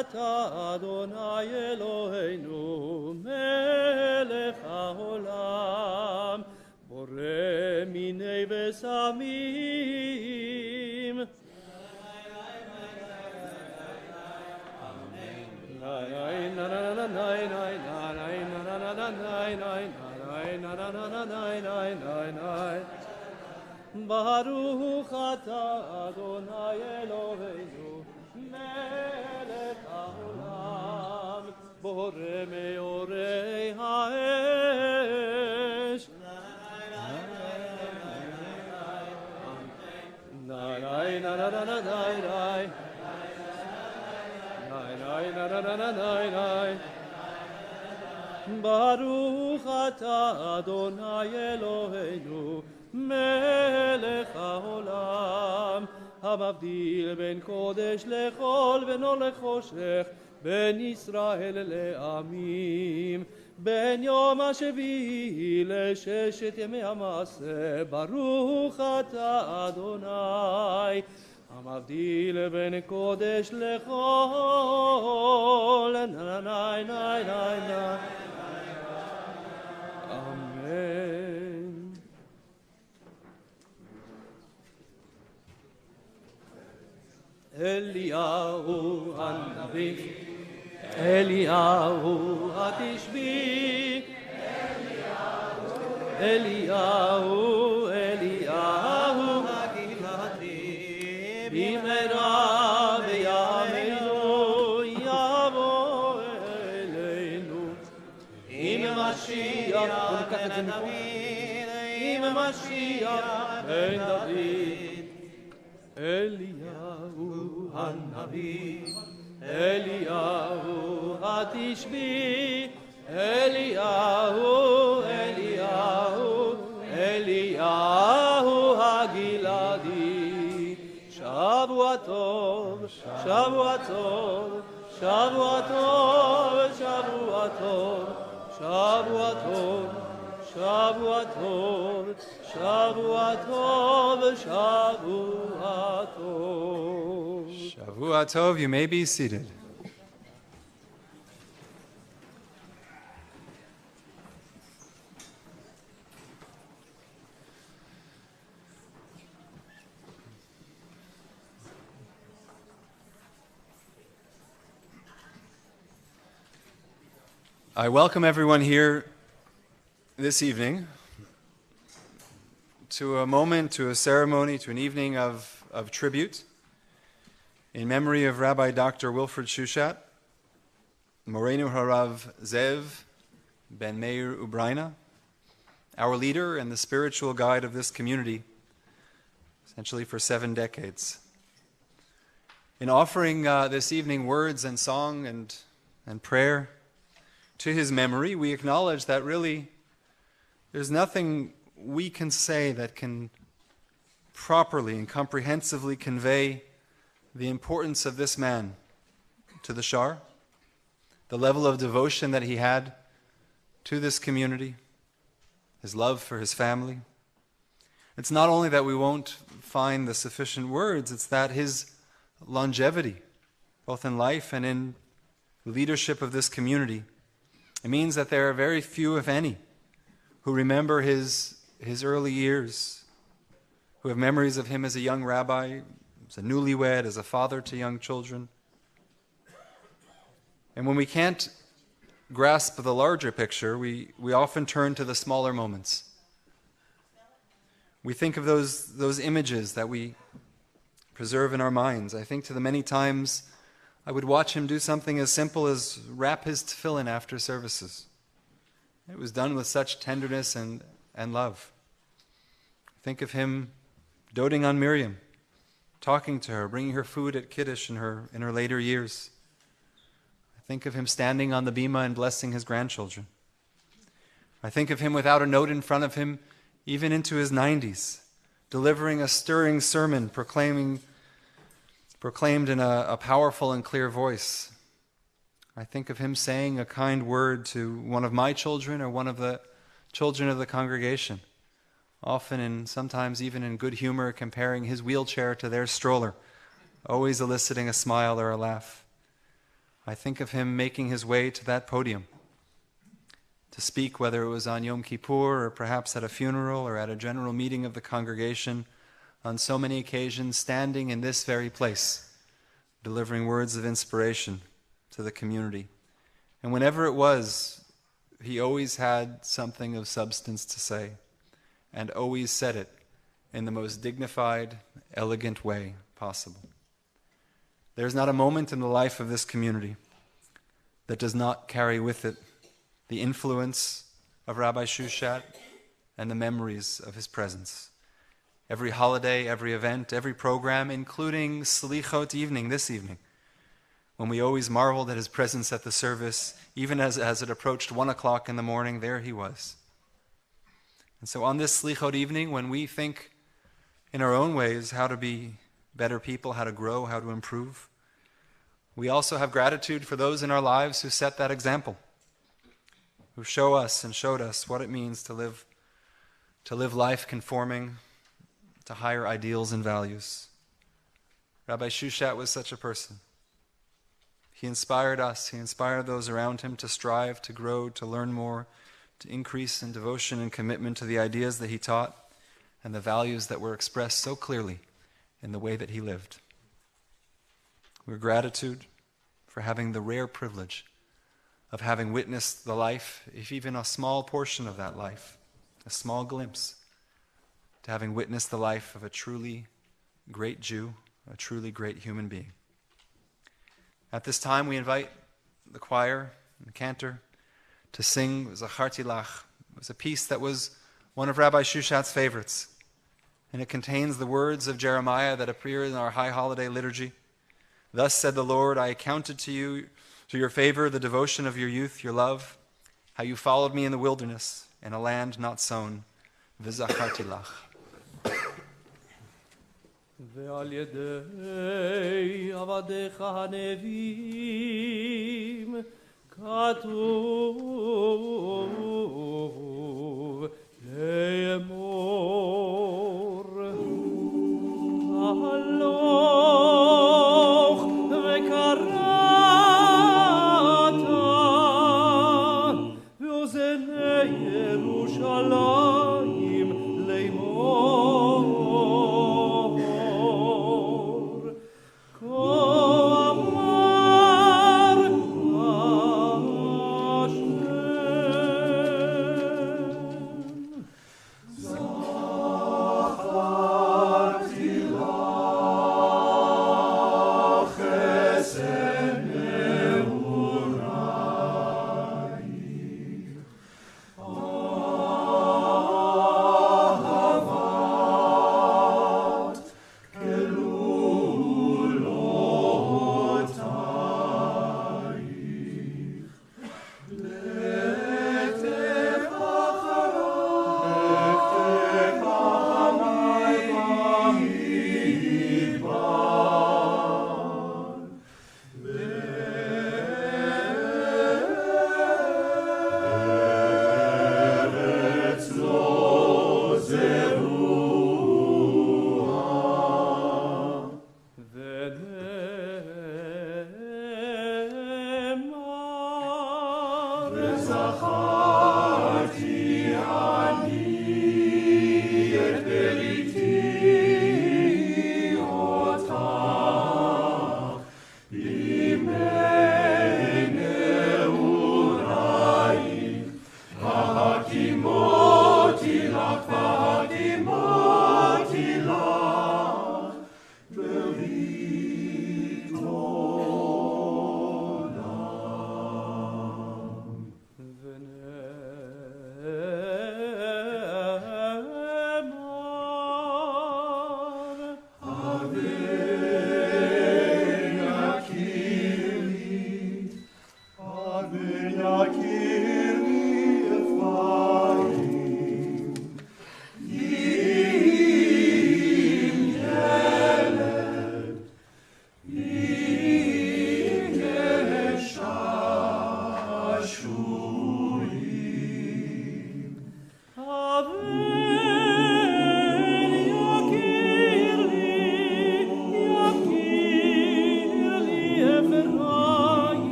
אתה אדוני אלוהינו מלך העולם בורא מיני ושמים ברוך אתה אדוני אלוהינו מלך העולם בורא מאורי האש ברוך אתה אדוני אלוהינו מלך העולם המבדיל בין קודש לחול בין אור לחושך בין ישראל לעמים בין יום השביעי לששת ימי המעשה ברוך אתה אדוני המבדיל בין קודש לחול אמן. אליהו הנביא אליהו התשבי אליהו הגלעדי במהרה בימינו יבוא אלינו עם משיח בן דוד עם משיח בן דוד אליהו הנביא אליהו התשבי אליהו הגלעדי שבוע טוב שבוע טוב שבוע טוב שבוע טוב שבוע טוב שבוע טוב שבוע טוב שבוע טוב. Shavua Tov, you may be seated. I welcome everyone here this evening to a moment, to a ceremony, to an evening of tribute in memory of Rabbi Dr. Wilfred Shuchat, Morenu Harav Zeev ben Meir Ubraina, our leader and the spiritual guide of this community, essentially for 7 decades. In offering this evening words and song and prayer to his memory, we acknowledge that really there's nothing we can say that can properly and comprehensively convey the importance of this man to the Shaar, the level of devotion that he had to this community, his love for his family. It's not only that we won't find the sufficient words, it's that his longevity, both in life and in leadership of this community, it means that there are very few, if any, who remember his early years, who have memories of him as a young rabbi, as a newlywed, as a father to young children. And when we can't grasp the larger picture, we often turn to the smaller moments. We think of those images that we preserve in our minds. I think to the many times I would watch him do something as simple as wrap his tefillin after services. It was done with such tenderness and love. Think of him doting on Miriam, talking to her, bringing her food at Kiddush in her later years. I think of him standing on the bima and blessing his grandchildren. I think of him without a note in front of him, even into his 90s, delivering a stirring sermon, proclaimed in a powerful and clear voice. I think of him saying a kind word to one of my children or one of the children of the congregation, often and sometimes even in good humor, comparing his wheelchair to their stroller, always eliciting a smile or a laugh. I think of him making his way to that podium to speak, whether it was on Yom Kippur or perhaps at a funeral or at a general meeting of the congregation, on so many occasions standing in this very place, delivering words of inspiration to the community. And whenever it was, he always had something of substance to say, and always said it in the most dignified, elegant way possible. There's not a moment in the life of this community that does not carry with it the influence of Rabbi Shuchat and the memories of his presence. Every holiday, every event, every program, including Selihot evening, this evening, when we always marveled at his presence at the service, even as it approached 1 o'clock in the morning, there he was. And so on this Selihot evening, when we think in our own ways how to be better people, how to grow, how to improve, we also have gratitude for those in our lives who set that example, who show us and showed us what it means to live life conforming to higher ideals and values. Rabbi Shuchat was such a person. He inspired us, he inspired those around him to strive, to grow, to learn more, to increase in devotion and commitment to the ideas that he taught and the values that were expressed so clearly in the way that he lived. We're gratitude for having the rare privilege of having witnessed the life, if even a small portion of that life, a small glimpse, to having witnessed the life of a truly great Jew, a truly great human being. At this time, we invite the choir and the cantor to sing Zacharti Lach. It was a piece that was one of Rabbi Shushat's favorites, and it contains the words of Jeremiah that appear in our high holiday liturgy. Thus said the Lord, I accounted to you, to your favor, the devotion of your youth, your love, how you followed me in the wilderness, in a land not sown. V'zacharti lach. ועל ידי עבדיך הנביאים כתוב לאמור הלוך וקראת באוזני ירושלים לאמור So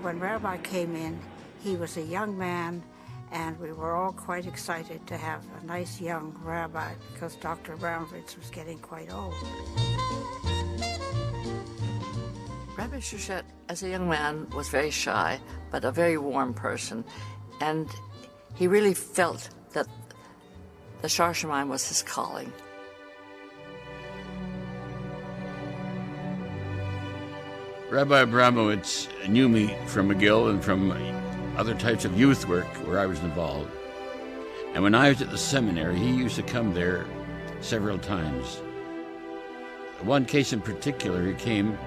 when Rabbi came in, he was a young man, and we were all quite excited to have a nice young rabbi because Dr. Abramowitz was getting quite old. Rabbi Shuchat, as a young man, was very shy, but a very warm person, and he really felt that the Hashomayim was his calling. Rabbi Abramowitz knew me from McGill and from other types of youth work where I was involved. And when I was at the seminary, he used to come there several times. One case in particular, he came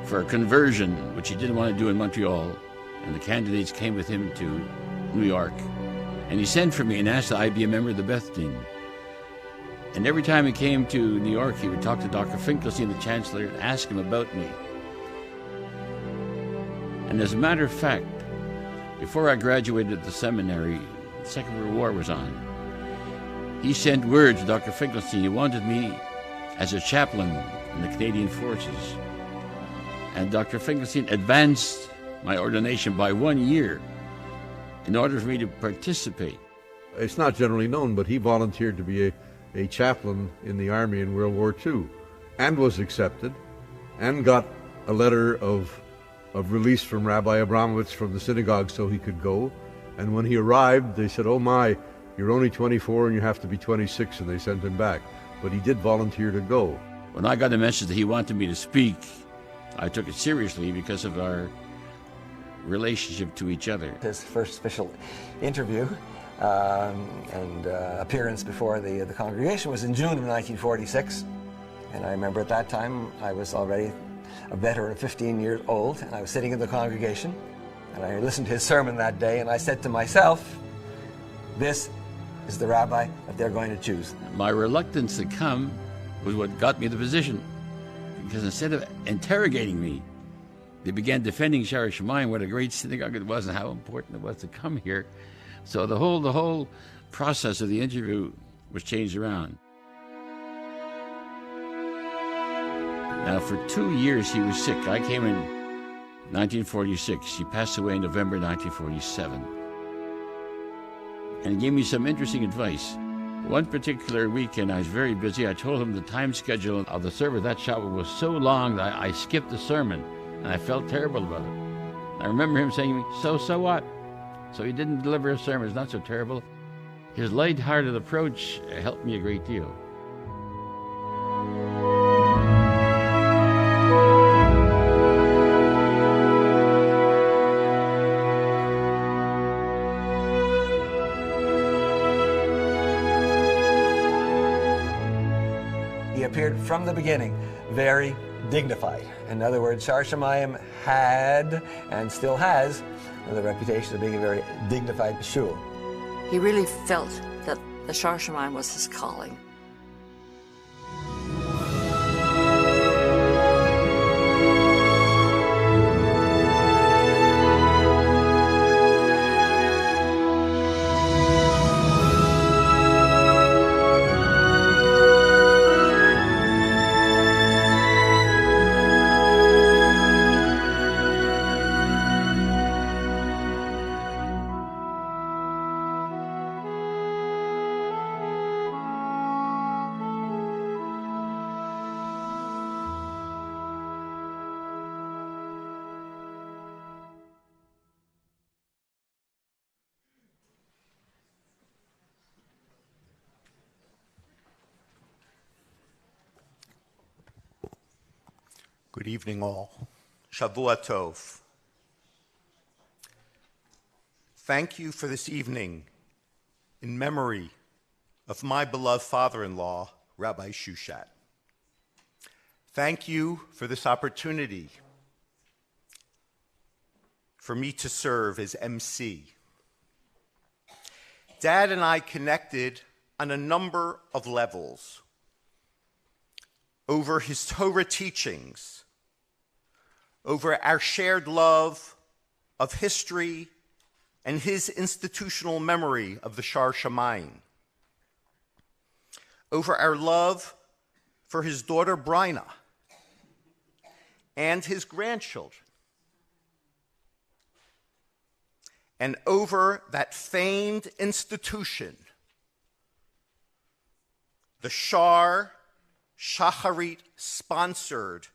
for a conversion, which he didn't want to do in Montreal, and the candidates came with him to New York. And he sent for me and asked that I be a member of the Beth Din. And every time he came to New York, he would talk to Dr. Finkelstein, the chancellor, and ask him about me. And as a matter of fact, before I graduated at the seminary, the Second World War was on. He sent word to Dr. Finkelstein. He wanted me as a chaplain in the Canadian Forces. And Dr. Finkelstein advanced my ordination by 1 year in order for me to participate. It's not generally known, but he volunteered to be a chaplain in the Army in World War II and was accepted and got a letter of release from Rabbi Abramowitz from the synagogue so he could go. And when he arrived, they said, "Oh my, you're only 24 and you have to be 26," and they sent him back. But he did volunteer to go. When I got a message that he wanted me to speak, I took it seriously because of our relationship to each other. His first official interview and appearance before the congregation was in June of 1946. And I remember at that time I was already a veteran of 15 years old, and I was sitting in the congregation, and I listened to his sermon that day, and I said to myself, this is the rabbi that they're going to choose. My reluctance to come was what got me the position, because instead of interrogating me, they began defending Shaar Hashomayim, what a great synagogue it was and how important it was to come here. So the whole process of the interview was changed around. Now, for 2 years he was sick. I came in 1946. He passed away in November 1947. And he gave me some interesting advice. One particular weekend, I was very busy. I told him the time schedule of the service that Shabbat was so long that I skipped the sermon, and I felt terrible about it. I remember him saying to me, so what? So he didn't deliver a sermon. It's not so terrible. His light-hearted approach helped me a great deal. He appeared from the beginning very dignified. In other words, Shaar Hashomayim had, and still has, the reputation of being a very dignified shul. He really felt that the Shaar Hashomayim was his calling. Good evening, all. Shavua Tov. Thank you for this evening in memory of my beloved father-in-law, Rabbi Shuchat. Thank you for this opportunity for me to serve as MC. Dad and I connected on a number of levels over his Torah teachings, over our shared love of history and his institutional memory of the Shaar Hashomayim, over our love for his daughter Bryna and his grandchildren, and over that famed institution, the Shaar Shacharit-sponsored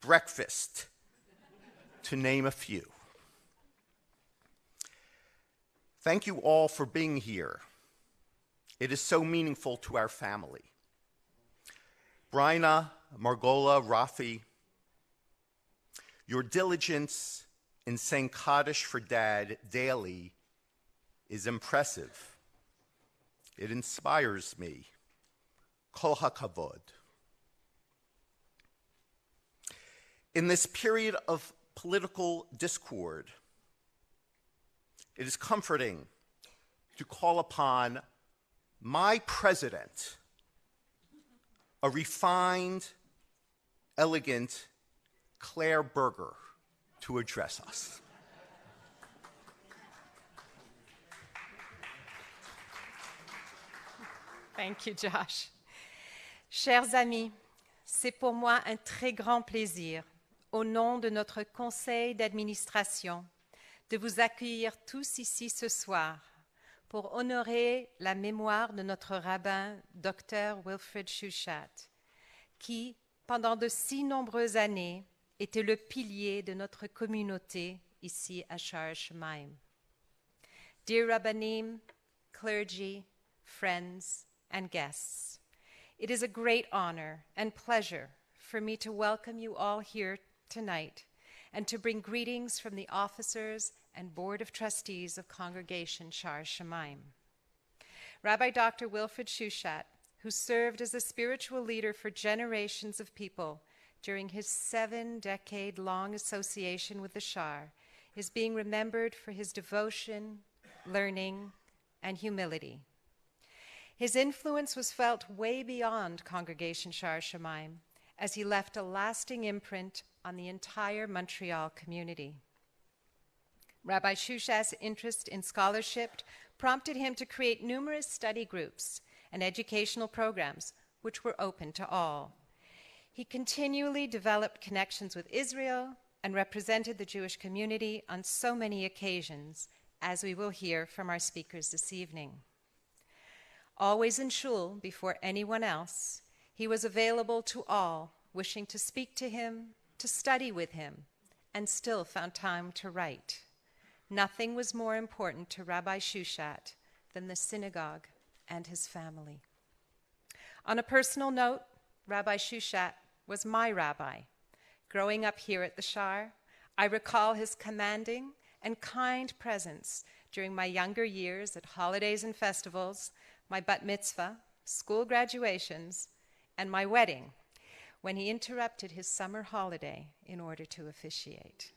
breakfast, to name a few. Thank you all for being here. It is so meaningful to our family. Bryna, Margola, Rafi, your diligence in saying Kaddish for Dad daily is impressive. It inspires me. Kol hakavod. In this period of political discord, it is comforting to call upon my president, a refined, elegant Claire Berger, to address us. Thank you, Josh. Chers amis, c'est pour moi un très grand plaisir, au nom de notre conseil d'administration, de vous accueillir tous ici ce soir pour honorer la mémoire de notre rabbin, Dr. Wilfred Shuchat, qui, pendant de si nombreuses années, était le pilier de notre communauté ici à Shaar Hashomayim. Dear Rabbanim, clergy, friends, and guests, it is a great honor and pleasure for me to welcome you all here tonight and to bring greetings from the officers and Board of Trustees of Congrgation Shaar Hashomayim. Rabbi Dr. Wilfred Shuchat, who served as a spiritual leader for generations of people during his 7-decade-long association with the Shaar, is being remembered for his devotion, learning, and humility. His influence was felt way beyond Congrgation Shaar Hashomayim, as he left a lasting imprint on the entire Montreal community. Rabbi Shushat's interest in scholarship prompted him to create numerous study groups and educational programs which were open to all. He continually developed connections with Israel and represented the Jewish community on so many occasions, as we will hear from our speakers this evening. Always in shul before anyone else, he was available to all wishing to speak to him, to study with him, and still found time to write. Nothing was more important to Rabbi Shushat than the synagogue and his family. On a personal note, Rabbi Shushat was my rabbi. Growing up here at the Shaar, I recall his commanding and kind presence during my younger years at holidays and festivals, my bat mitzvah, school graduations, and my wedding, when he interrupted his summer holiday in order to officiate.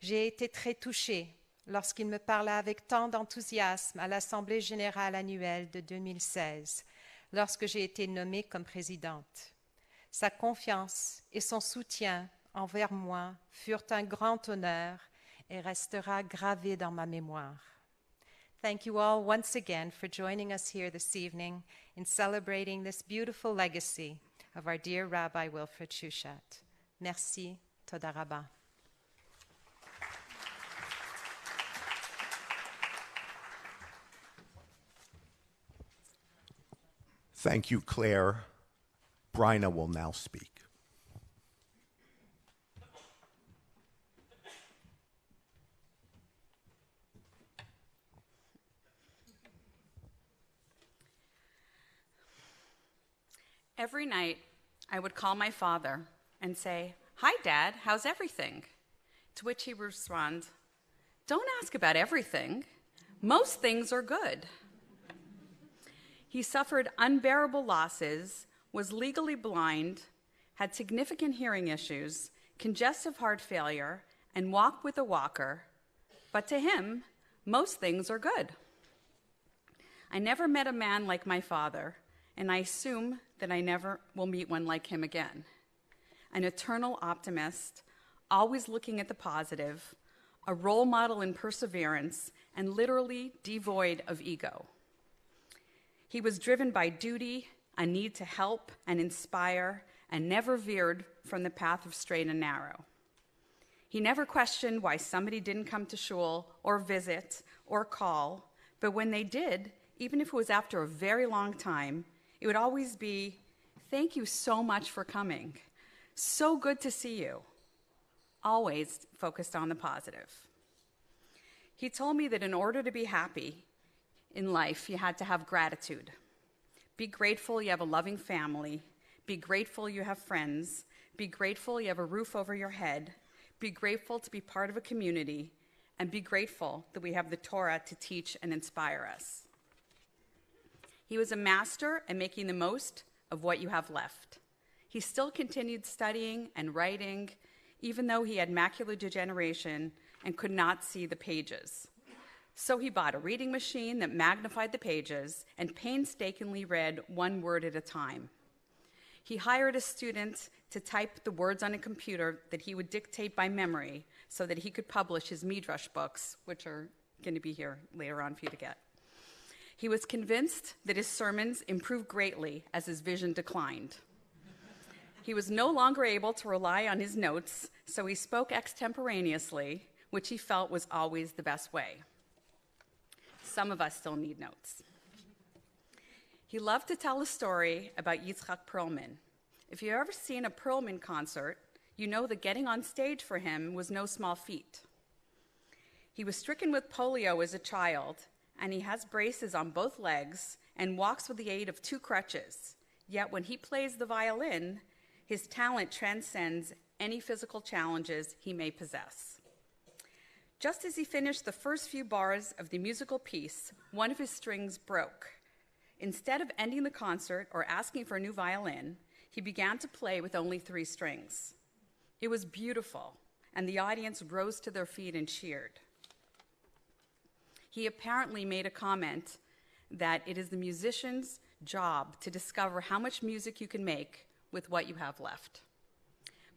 J'ai été très touchée lorsqu'il me parla avec tant d'enthousiasme à l'Assemblée générale annuelle de 2016, lorsque j'ai été nommée comme présidente. Sa confiance et son soutien envers moi furent un grand honneur et restera gravé dans ma mémoire. Thank you all once again for joining us here this evening in celebrating this beautiful legacy of our dear Rabbi Wilfred Shuchat. Merci, Toda Rabba. Thank you, Claire. Bryna will now speak. Every night, I would call my father and say, "Hi, Dad, how's everything?" To which he would respond, "Don't ask about everything. Most things are good." He suffered unbearable losses, was legally blind, had significant hearing issues, congestive heart failure, and walked with a walker. But to him, most things are good. I never met a man like my father, and I assume that I never will meet one like him again. An eternal optimist, always looking at the positive, a role model in perseverance, and literally devoid of ego. He was driven by duty, a need to help and inspire, and never veered from the path of straight and narrow. He never questioned why somebody didn't come to shul or visit or call, but when they did, even if it was after a very long time, it would always be, "Thank you so much for coming. So good to see you." Always focused on the positive. He told me that in order to be happy in life, you had to have gratitude. Be grateful you have a loving family. Be grateful you have friends. Be grateful you have a roof over your head. Be grateful to be part of a community. And be grateful that we have the Torah to teach and inspire us. He was a master at making the most of what you have left. He still continued studying and writing, even though he had macular degeneration and could not see the pages. So he bought a reading machine that magnified the pages and painstakingly read one word at a time. He hired a student to type the words on a computer that he would dictate by memory so that he could publish his Midrash books, which are going to be here later on for you to get. He was convinced that his sermons improved greatly as his vision declined. He was no longer able to rely on his notes, so he spoke extemporaneously, which he felt was always the best way. Some of us still need notes. He loved to tell a story about Yitzhak Perlman. If you've ever seen a Perlman concert, you know that getting on stage for him was no small feat. He was stricken with polio as a child, and he has braces on both legs and walks with the aid of 2 crutches. Yet when he plays the violin, his talent transcends any physical challenges he may possess. Just as he finished the first few bars of the musical piece, one of his strings broke. Instead of ending the concert or asking for a new violin, he began to play with only 3 strings. It was beautiful, and the audience rose to their feet and cheered. He apparently made a comment that it is the musician's job to discover how much music you can make with what you have left.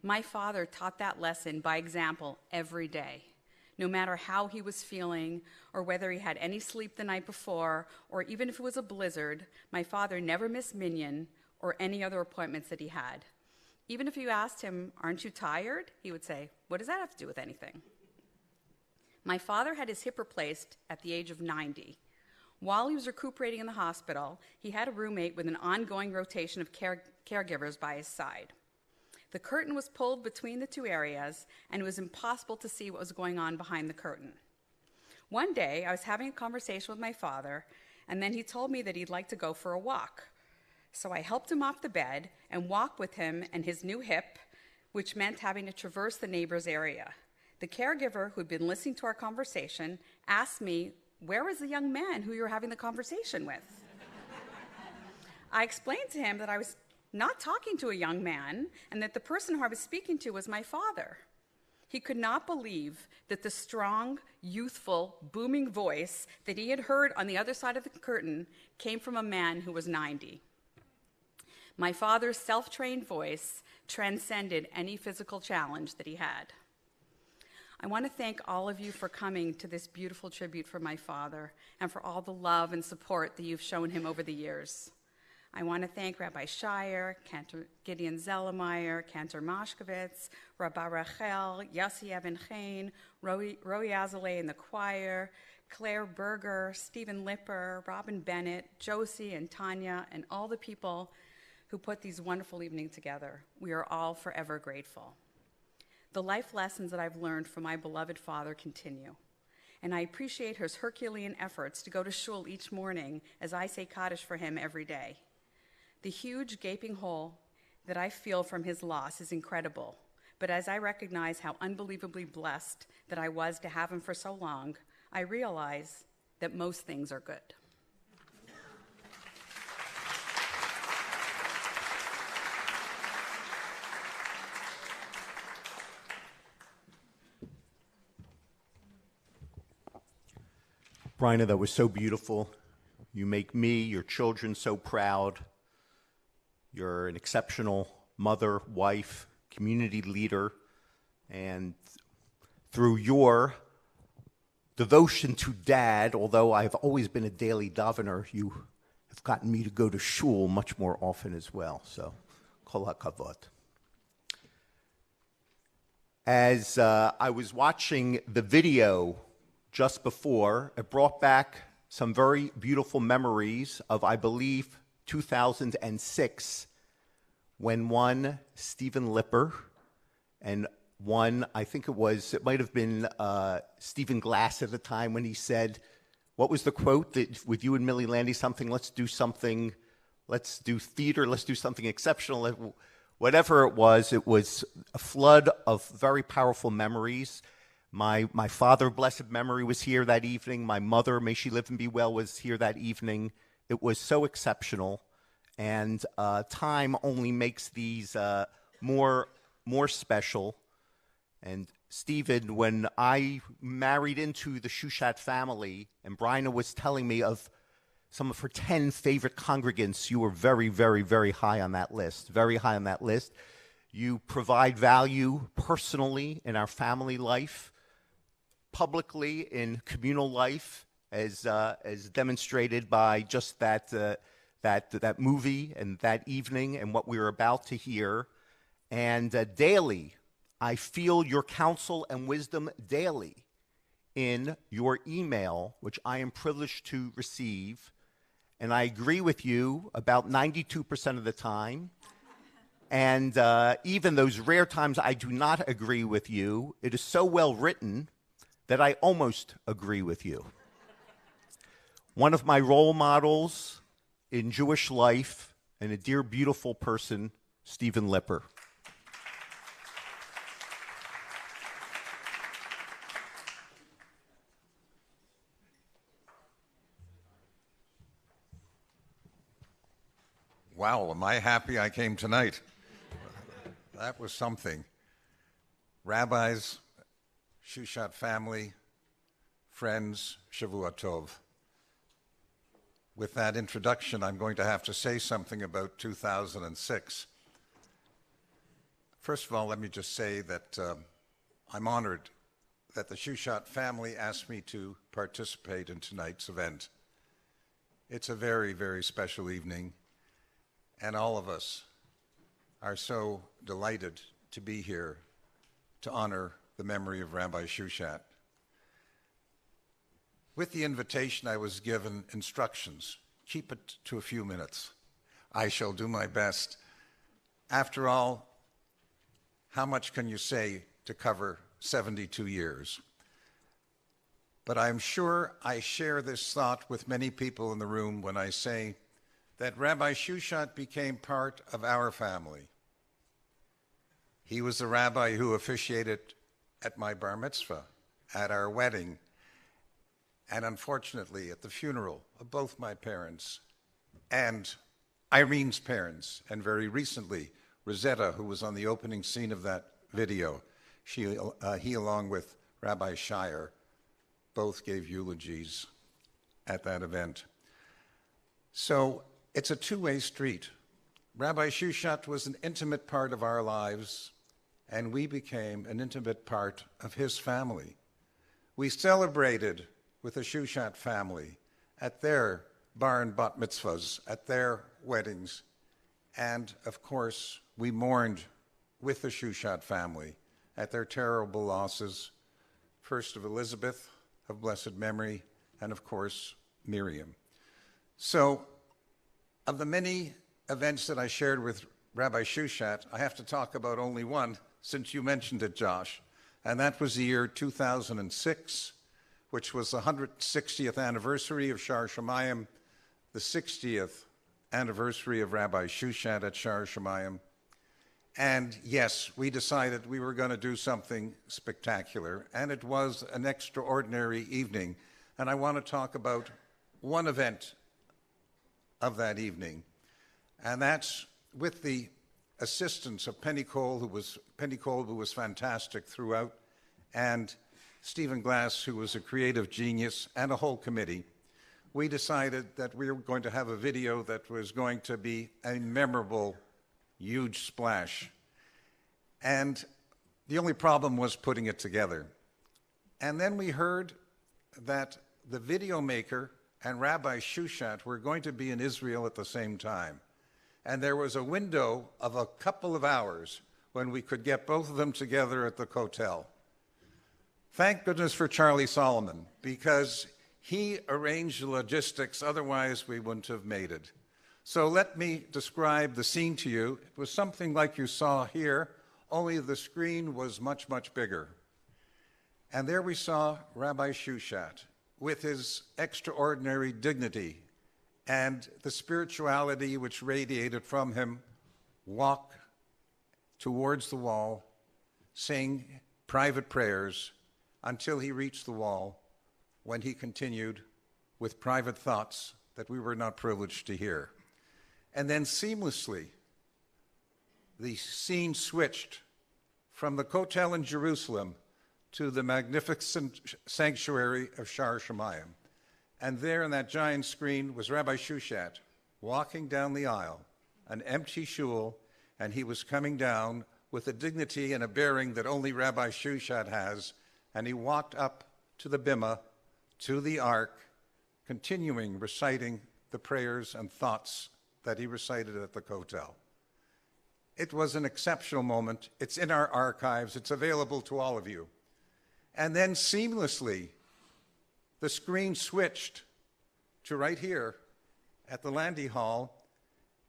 My father taught that lesson by example every day. No matter how he was feeling, or whether he had any sleep the night before, or even if it was a blizzard, my father never missed minyan or any other appointments that he had. Even if you asked him, "Aren't you tired?" he would say, "What does that have to do with anything?" My father had his hip replaced at the age of 90. While he was recuperating in the hospital, he had a roommate with an ongoing rotation of caregivers by his side. The curtain was pulled between the 2 areas, and it was impossible to see what was going on behind the curtain. One day, I was having a conversation with my father, and then he told me that he'd like to go for a walk. So I helped him off the bed and walked with him and his new hip, which meant having to traverse the neighbor's area. The caregiver who'd been listening to our conversation asked me, "Where was the young man who you were having the conversation with?" I explained to him that I was not talking to a young man, and that the person who I was speaking to was my father. He could not believe that the strong, youthful, booming voice that he had heard on the other side of the curtain came from a man who was 90. My father's self-trained voice transcended any physical challenge that he had. I want to thank all of you for coming to this beautiful tribute for my father, and for all the love and support that you've shown him over the years. I want to thank Rabbi Shaar, Cantor Gideon Zellemeyer, Cantor Moshkovitz, Rabbi Rachel, Yossi Eben Chain, Roy Azaleh in the choir, Claire Berger, Stephen Lipper, Robin Bennett, Josie and Tanya, and all the people who put these wonderful evenings together. We are all forever grateful. The life lessons that I've learned from my beloved father continue, and I appreciate his Herculean efforts to go to shul each morning as I say Kaddish for him every day. The huge gaping hole that I feel from his loss is incredible, but as I recognize how unbelievably blessed that I was to have him for so long, I realize that most things are good. Bryna, that was so beautiful. You make me, your children, so proud. You're an exceptional mother, wife, community leader, and through your devotion to Dad, although I've always been a daily davener, you have gotten me to go to shul much more often as well. So, kol hakavod. As I was watching the video just before, it brought back some very beautiful memories of, I believe, 2006, when one Stephen Lipper and one, I think it might have been Stephen Glass at the time, when he said, what was the quote that with you and Millie Landy, let's do theater, let's do something exceptional. Whatever it was a flood of very powerful memories. My father, blessed memory, was here that evening. My mother, may she live and be well, was here that evening. It was so exceptional, and time only makes these more special. And Stephen, when I married into the Shuchat family, and Bryna was telling me of some of her 10 favorite congregants, you were very, very, very high on that list, very high on that list. You provide value personally in our family life, publicly in communal life, as demonstrated by just that movie and that evening and what we were about to hear. And daily, I feel your counsel and wisdom daily in your email, which I am privileged to receive. And I agree with you about 92% of the time. And even those rare times I do not agree with you, it is so well written that I almost agree with you. One of my role models in Jewish life, and a dear, beautiful person, Stephen Lipper. Wow, am I happy I came tonight. That was something. Rabbis, Shuchat family, friends, Shavua Tov. With that introduction, I'm going to have to say something about 2006. First of all, let me just say that I'm honored that the Shuchat family asked me to participate in tonight's event. It's a very, very special evening, and all of us are so delighted to be here to honor the memory of Rabbi Shuchat. With the invitation, I was given instructions. Keep it to a few minutes. I shall do my best. After all, how much can you say to cover 72 years? But I'm sure I share this thought with many people in the room when I say that Rabbi Shuchat became part of our family. He was the rabbi who officiated at my bar mitzvah, at our wedding, and unfortunately at the funeral of both my parents and Irene's parents, and very recently Rosetta, who was on the opening scene of that video. He, along with Rabbi Shaar, both gave eulogies at that event. So it's a two-way street. Rabbi Shuchat was an intimate part of our lives, and we became an intimate part of his family. We celebrated with the Shuchat family at their bar and bat mitzvahs, at their weddings, and of course, we mourned with the Shuchat family at their terrible losses, first of Elizabeth, of blessed memory, and of course, Miriam. So, of the many events that I shared with Rabbi Shuchat, I have to talk about only one, since you mentioned it, Josh, and that was the year 2006, which was the 160th anniversary of Hashomayim, the 60th anniversary of Rabbi Shuchat at Hashomayim. And yes, we decided we were going to do something spectacular, and it was an extraordinary evening. And I want to talk about one event of that evening, and that's with the assistance of Penny Cole, who was fantastic throughout, and Stephen Glass, who was a creative genius, and a whole committee. We decided that we were going to have a video that was going to be a memorable, huge splash. And the only problem was putting it together. And then we heard that the video maker and Rabbi Shuchat were going to be in Israel at the same time. And there was a window of a couple of hours when we could get both of them together at the Kotel. Thank goodness for Charlie Solomon, because he arranged the logistics, otherwise we wouldn't have made it. So let me describe the scene to you. It was something like you saw here, only the screen was much, much bigger. And there we saw Rabbi Shuchat with his extraordinary dignity and the spirituality which radiated from him, walk towards the wall, saying private prayers until he reached the wall, when he continued with private thoughts that we were not privileged to hear. And then seamlessly, the scene switched from the Kotel in Jerusalem to the magnificent sanctuary of Shaar Hashomayim. And there on that giant screen was Rabbi Shuchat walking down the aisle, an empty shul, and he was coming down with a dignity and a bearing that only Rabbi Shuchat has, and he walked up to the bima, to the ark, continuing reciting the prayers and thoughts that he recited at the Kotel. It was an exceptional moment. It's in our archives. It's available to all of you. And then seamlessly, the screen switched to right here at the Landy Hall,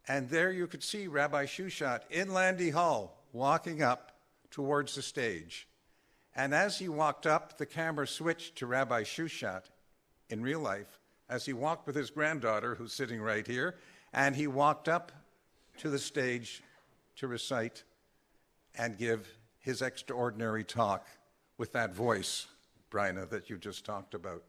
and there you could see Rabbi Shuchat in Landy Hall walking up towards the stage. And as he walked up, the camera switched to Rabbi Shuchat in real life as he walked with his granddaughter, who's sitting right here, and he walked up to the stage to recite and give his extraordinary talk with that voice, Bryna, that you just talked about.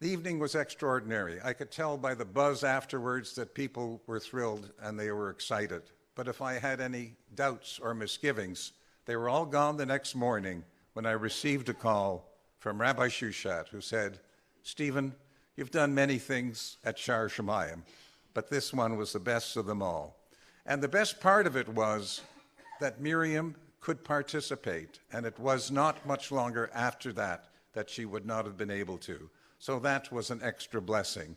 The evening was extraordinary. I could tell by the buzz afterwards that people were thrilled and they were excited. But if I had any doubts or misgivings, they were all gone the next morning when I received a call from Rabbi Shuchat, who said, "Stephen, you've done many things at Shaar Hashomayim, but this one was the best of them all." And the best part of it was that Miriam could participate, and it was not much longer after that that she would not have been able to. So that was an extra blessing.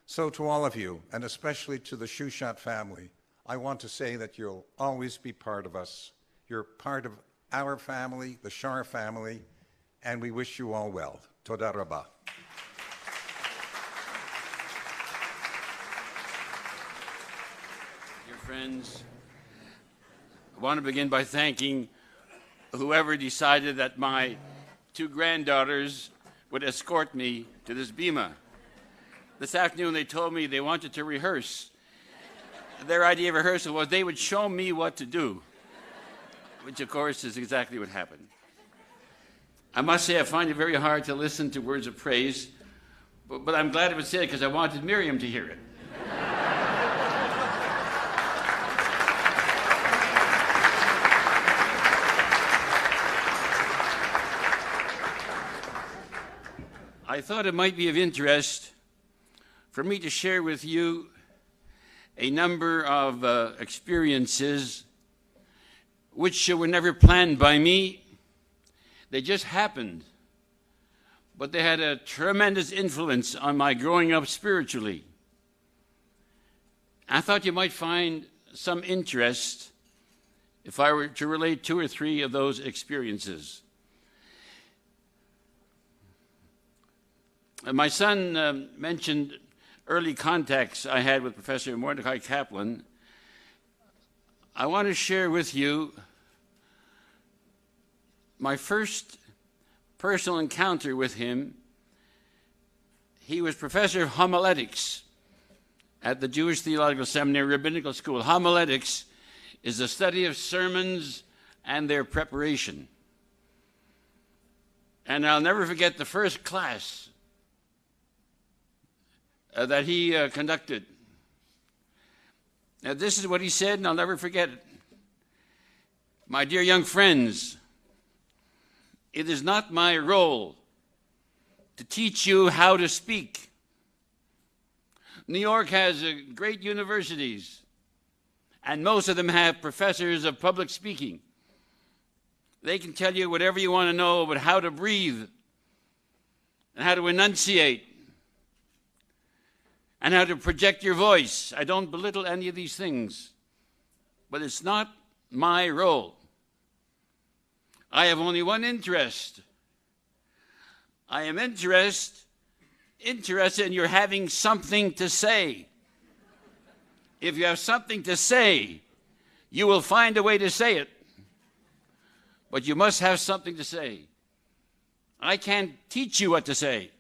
So to all of you, and especially to the Shuchat family, I want to say that you'll always be part of us. You're part of our family, the Shaar family, and we wish you all well. Toda Rabba. Dear friends, I want to begin by thanking whoever decided that my two granddaughters would escort me to this bima. This afternoon they told me they wanted to rehearse. Their idea of rehearsal was they would show me what to do, which of course is exactly what happened. I must say I find it very hard to listen to words of praise, but I'm glad it was said because I wanted Miriam to hear it. I thought it might be of interest for me to share with you a number of experiences which were never planned by me. They just happened, but they had a tremendous influence on my growing up spiritually. I thought you might find some interest if I were to relate two or three of those experiences. My son mentioned early contacts I had with Professor Mordecai Kaplan. I want to share with you my first personal encounter with him. He was professor of homiletics at the Jewish Theological Seminary Rabbinical School. Homiletics is the study of sermons and their preparation. And I'll never forget the first class that he conducted. Now, this is what he said, and I'll never forget it. "My dear young friends, it is not my role to teach you how to speak. New York has great universities, and most of them have professors of public speaking. They can tell you whatever you want to know about how to breathe and how to enunciate and how to project your voice. I don't belittle any of these things, but it's not my role. I have only one interest. I am interested in your having something to say. If you have something to say, you will find a way to say it. But you must have something to say. I can't teach you what to say.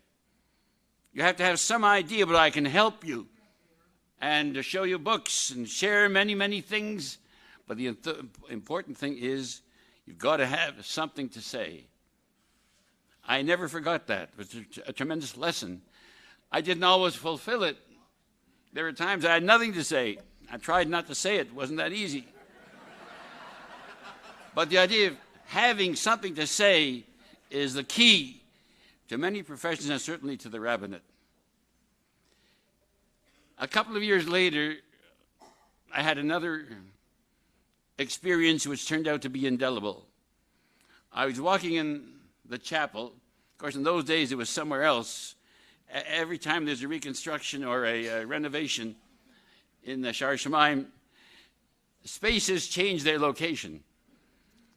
You have to have some idea, but I can help you and to show you books and share many, many things. But the important thing is you've got to have something to say. I never forgot that. It was a tremendous lesson. I didn't always fulfill it. There were times I had nothing to say. I tried not to say it. It wasn't that easy. But the idea of having something to say is the key to many professions and certainly to the rabbinate. A couple of years later, I had another experience which turned out to be indelible. I was walking in the chapel. Of course, in those days, it was somewhere else. Every time there's a reconstruction or a renovation in the Hashomayim, spaces change their location.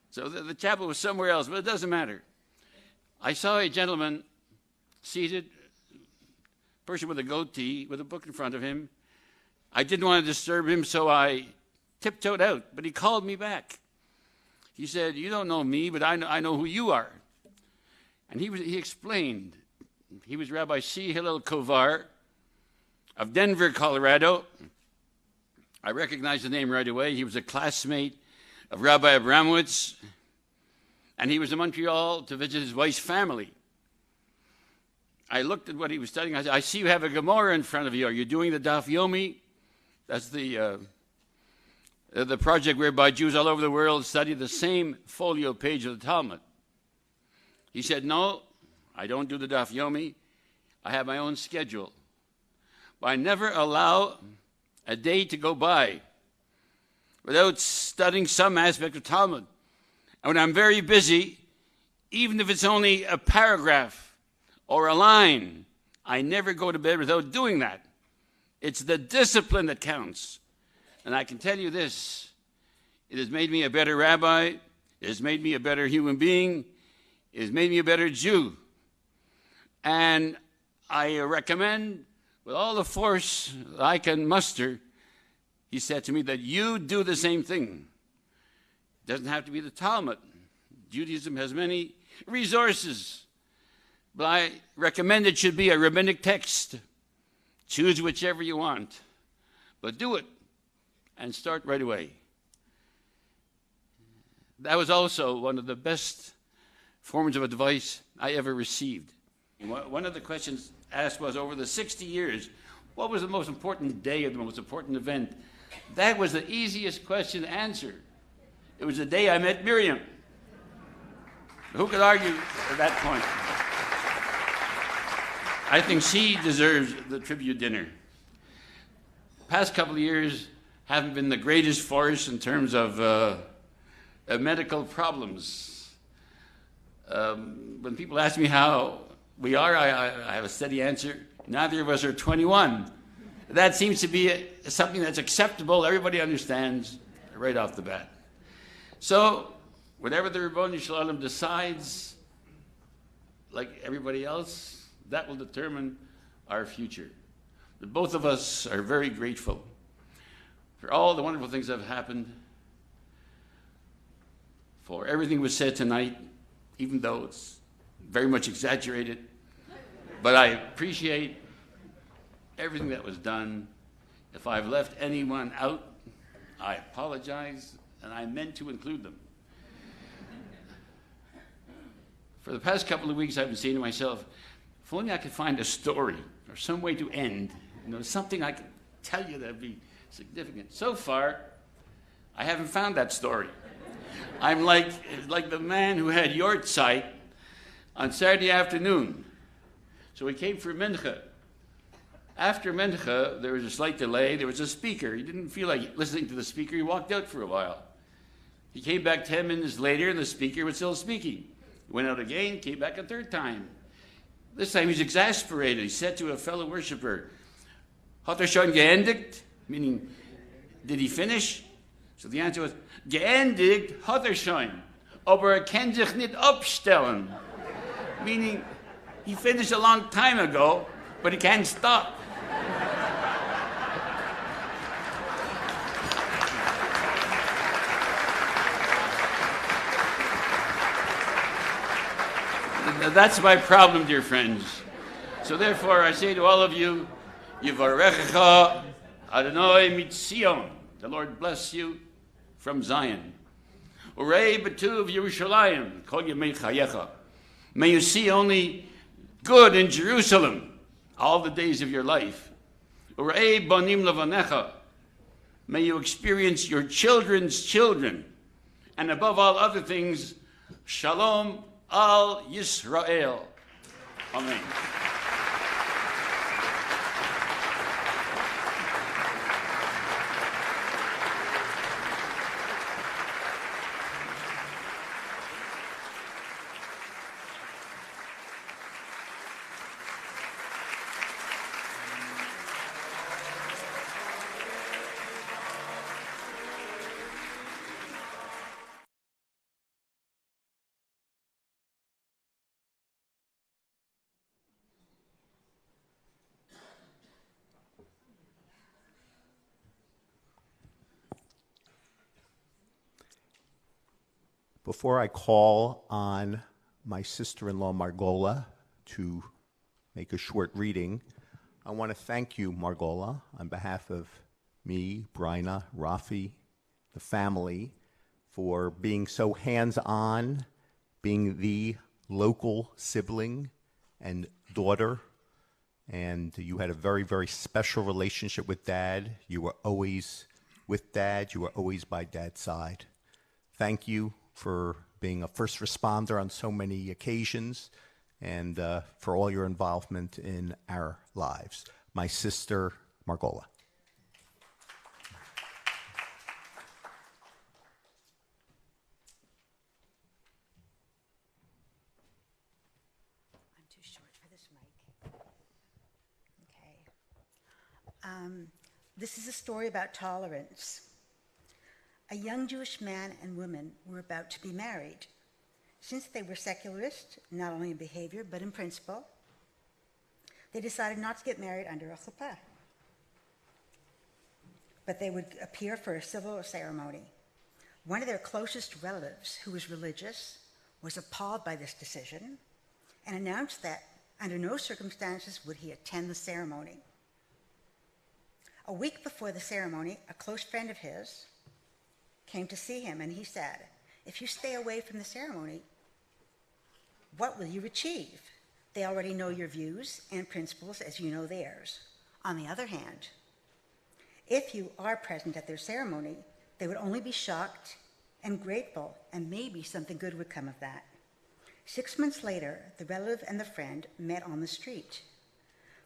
So the chapel was somewhere else, but it doesn't matter. I saw a gentleman seated, person with a goatee, with a book in front of him. I didn't want to disturb him, so I tiptoed out, but he called me back. He said, "You don't know me, but I know who you are." And he explained. He was Rabbi C. Hillel Kovar of Denver, Colorado. I recognized the name right away. He was a classmate of Rabbi Abramowitz, and he was in Montreal to visit his wife's family. I looked at what he was studying. I said, "I see you have a Gemara in front of you. Are you doing the Daf Yomi?" That's the project whereby Jews all over the world study the same folio page of the Talmud. He said, "No, I don't do the Daf Yomi. I have my own schedule. But I never allow a day to go by without studying some aspect of Talmud. And when I'm very busy, even if it's only a paragraph or a line, I never go to bed without doing that. It's the discipline that counts. And I can tell you this, it has made me a better rabbi, it has made me a better human being, it has made me a better Jew. And I recommend, with all the force I can muster," he said to me, "that you do the same thing. It doesn't have to be the Talmud. Judaism has many resources. But I recommend it should be a rabbinic text. Choose whichever you want. But do it and start right away." That was also one of the best forms of advice I ever received. One of the questions asked was, over the 60 years, what was the most important day or the most important event? That was the easiest question to answer. It was the day I met Miriam. Who could argue at that point? I think she deserves the tribute dinner. The past couple of years haven't been the greatest for us in terms of medical problems. When people ask me how we are, I have a steady answer. Neither of us are 21. That seems to be something that's acceptable. Everybody understands right off the bat. So, whatever the Ribono Shel Olam decides, like everybody else, that will determine our future. But both of us are very grateful for all the wonderful things that have happened, for everything was said tonight, even though it's very much exaggerated. But I appreciate everything that was done. If I've left anyone out, I apologize, and I meant to include them. For the past couple of weeks, I've been saying to myself, if only I could find a story or some way to end, something I could tell you that would be significant. So far, I haven't found that story. I'm like the man who had Yortzeit on Saturday afternoon. So he came for Mincha. After Mincha, there was a slight delay. There was a speaker. He didn't feel like listening to the speaker. He walked out for a while. He came back 10 minutes later, and the speaker was still speaking. He went out again, came back a third time. This time he was exasperated. He said to a fellow worshiper, "Hat schon geendigt?" Meaning, did he finish? So the answer was, geendigt hat schon, aber kann sich nicht abstellen. Meaning, he finished a long time ago, but he can't stop. That's my problem, dear friends. So therefore, I say to all of you, Yivarechecha Adonai Mitzion. The Lord bless you from Zion. Urei B'tuv Yerushalayim Kol Yemei Chayecha. May you see only good in Jerusalem all the days of your life. Urei Banim Levanecha. May you experience your children's children. And above all other things, Shalom Al Yisrael. Amen. Before I call on my sister-in-law, Margola, to make a short reading, I want to thank you, Margola, on behalf of me, Bryna, Rafi, the family, for being so hands-on, being the local sibling and daughter. And you had a very, very special relationship with Dad. You were always with Dad. You were always by Dad's side. Thank you for being a first responder on so many occasions, and for all your involvement in our lives. My sister, Margola. I'm too short for this mic. Okay. This is a story about tolerance. A young Jewish man and woman were about to be married. Since they were secularist, not only in behavior, but in principle, they decided not to get married under a chuppah. But they would appear for a civil ceremony. One of their closest relatives, who was religious, was appalled by this decision and announced that under no circumstances would he attend the ceremony. A week before the ceremony, a close friend of his came to see him, and he said, if you stay away from the ceremony, what will you achieve? They already know your views and principles as you know theirs. On the other hand, if you are present at their ceremony, they would only be shocked and grateful, and maybe something good would come of that. 6 months later, the relative and the friend met on the street.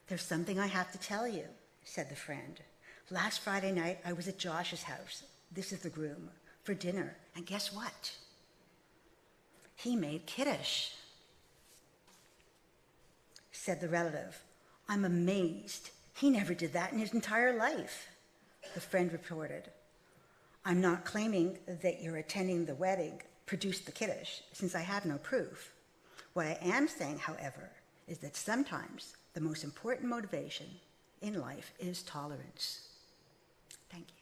There's something I have to tell you, said the friend. Last Friday night, I was at Josh's house. This is the groom, for dinner, and guess what? He made kiddush, said the relative. I'm amazed. He never did that in his entire life. The friend retorted, I'm not claiming that your attending the wedding produced the kiddush, since I have no proof. What I am saying, however, is that sometimes the most important motivation in life is tolerance. Thank you.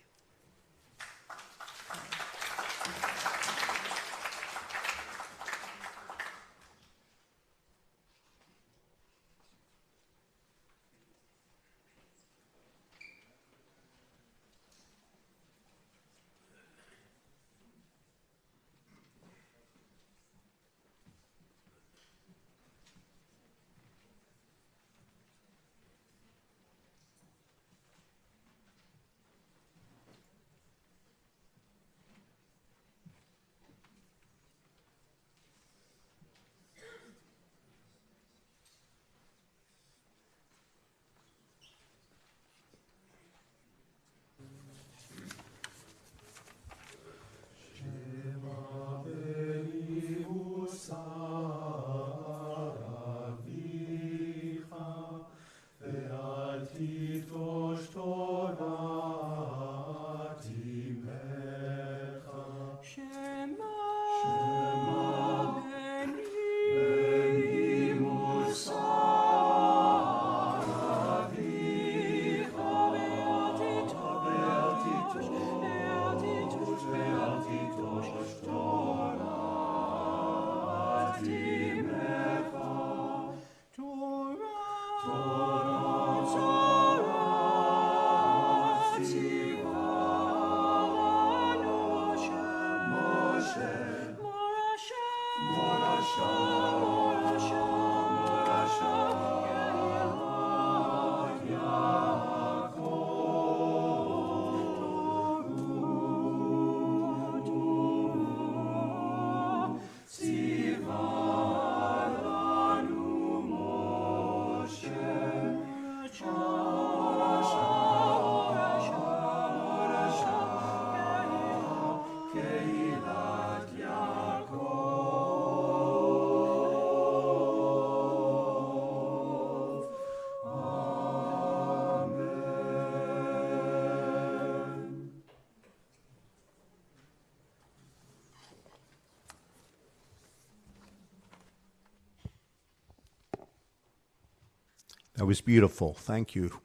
That was beautiful. Thank you.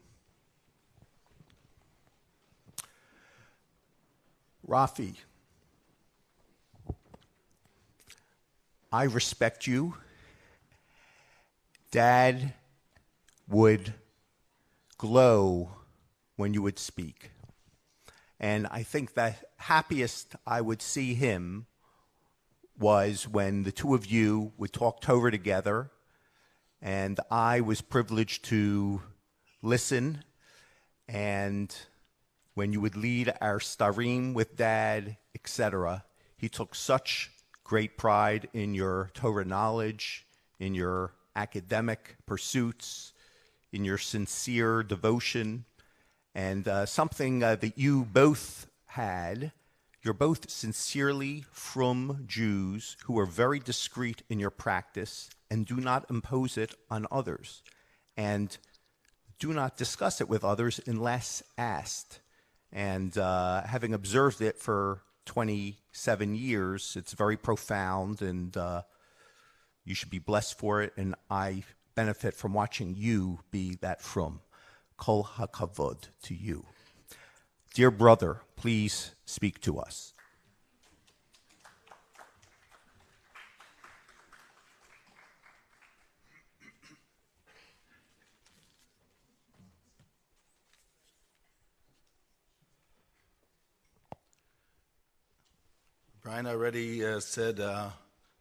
Rafi, I respect you. Dad would glow when you would speak. And I think the happiest I would see him was when the two of you would talk Torah together, and I was privileged to listen. And when you would lead our starim with Dad, etc., he took such great pride in your Torah knowledge, in your academic pursuits, in your sincere devotion, and something that you both had. You're both sincerely frum Jews who are very discreet in your practice and do not impose it on others, and do not discuss it with others unless asked. And having observed it for 27 years, it's very profound, and you should be blessed for it, and I benefit from watching you be that frum. Kol hakavod to you. Dear brother, please speak to us. Brian already said the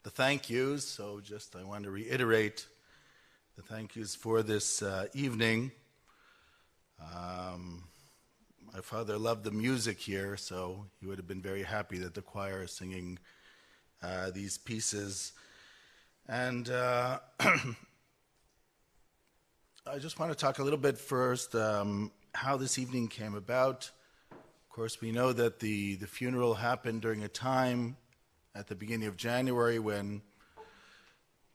thank yous, so just I want to reiterate the thank yous for this evening. My father loved the music here, so he would have been very happy that the choir is singing these pieces. And I just want to talk a little bit first how this evening came about. Of course, we know that the funeral happened during a time at the beginning of January when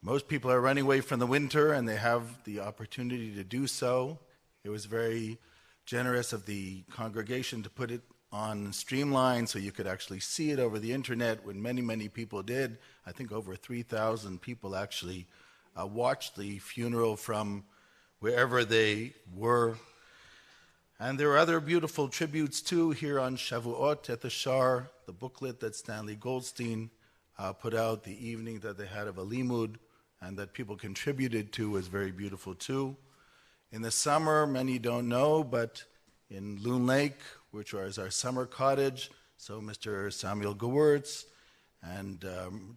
most people are running away from the winter and they have the opportunity to do so. It was very generous of the congregation to put it on Streamline so you could actually see it over the internet when many, many people did. I think over 3,000 people actually watched the funeral from wherever they were. And there were other beautiful tributes too here on Shavuot at the Shaar, the booklet that Stanley Goldstein put out, the evening that they had of a limud and that people contributed to was very beautiful too. In the summer, many don't know, but in Loon Lake, which was our summer cottage, so Mr. Samuel Gewurtz and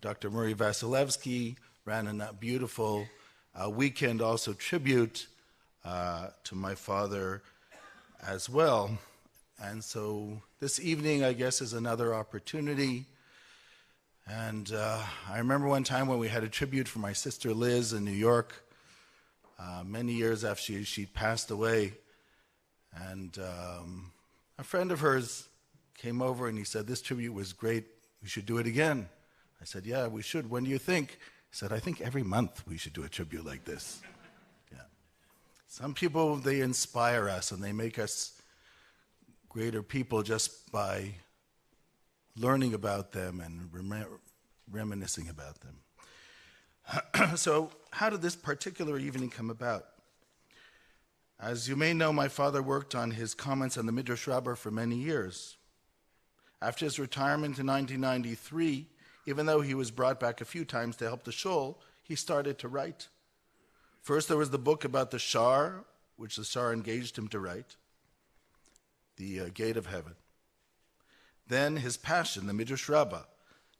Dr. Murray Vasilevsky ran a beautiful weekend also tribute to my father as well. And so this evening, I guess, is another opportunity. And I remember one time when we had a tribute for my sister Liz in New York, many years after she passed away. And a friend of hers came over and he said, "This tribute was great, we should do it again." I said, "Yeah, we should. When do you think?" He said, "I think every month we should do a tribute like this." Yeah. Some people, they inspire us and they make us greater people just by learning about them and reminiscing about them. So how did this particular evening come about? As you may know, my father worked on his comments on the Midrash Rabbah for many years. After his retirement in 1993, even though he was brought back a few times to help the shul, he started to write. First, there was the book about the Shaar, which the Shaar engaged him to write, the Gate of Heaven. Then his passion, the Midrash Rabbah,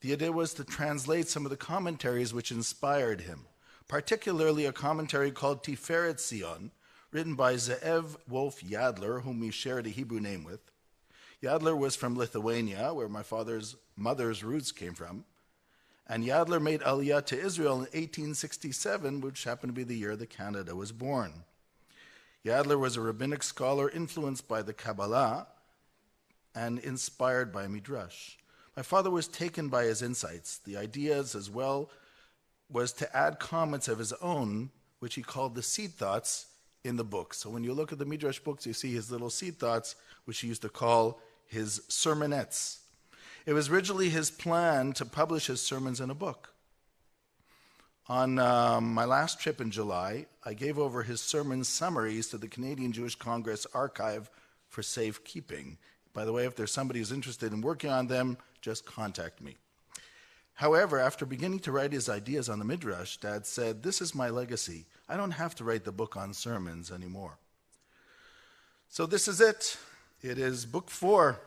The idea was to translate some of the commentaries which inspired him, particularly a commentary called Tiferet Zion, written by Zeev Wolf Yadler, whom we shared a Hebrew name with. Yadler was from Lithuania, where my father's mother's roots came from, and Yadler made Aliyah to Israel in 1867, which happened to be the year that Canada was born. Yadler was a rabbinic scholar influenced by the Kabbalah and inspired by Midrash. My father was taken by his insights. The ideas as well was to add comments of his own, which he called the seed thoughts, in the book. So when you look at the Midrash books, you see his little seed thoughts, which he used to call his sermonettes. It was originally his plan to publish his sermons in a book. On my last trip in July, I gave over his sermon summaries to the Canadian Jewish Congress Archive for safekeeping. By the way, if there's somebody who's interested in working on them, just contact me. However, after beginning to write his ideas on the Midrash, Dad said, "This is my legacy. I don't have to write the book on sermons anymore." So this is it. It is book 4,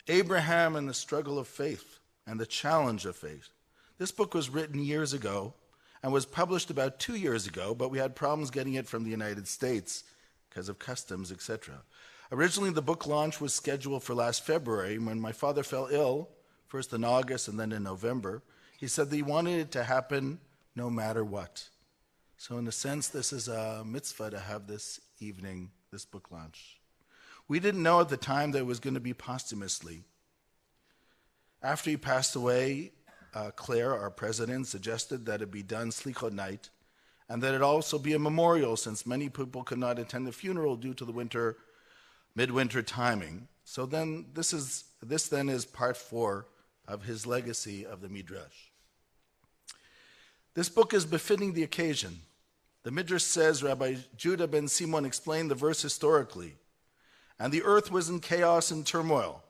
Abraham and the Struggle of Faith and the Challenge of Faith. This book was written years ago and was published about 2 years ago, but we had problems getting it from the United States because of customs, etc. Originally, the book launch was scheduled for last February. When my father fell ill, first in August and then in November, he said that he wanted it to happen no matter what. So in a sense, this is a mitzvah to have this evening, this book launch. We didn't know at the time that it was going to be posthumously. After he passed away, Claire, our president, suggested that it be done Selihot night, and that it also be a memorial, since many people could not attend the funeral due to the midwinter timing. So then this then is part 4 of his legacy of the Midrash. This book is befitting the occasion. The Midrash says Rabbi Judah ben Simon explained the verse historically, and the earth was in chaos and turmoil.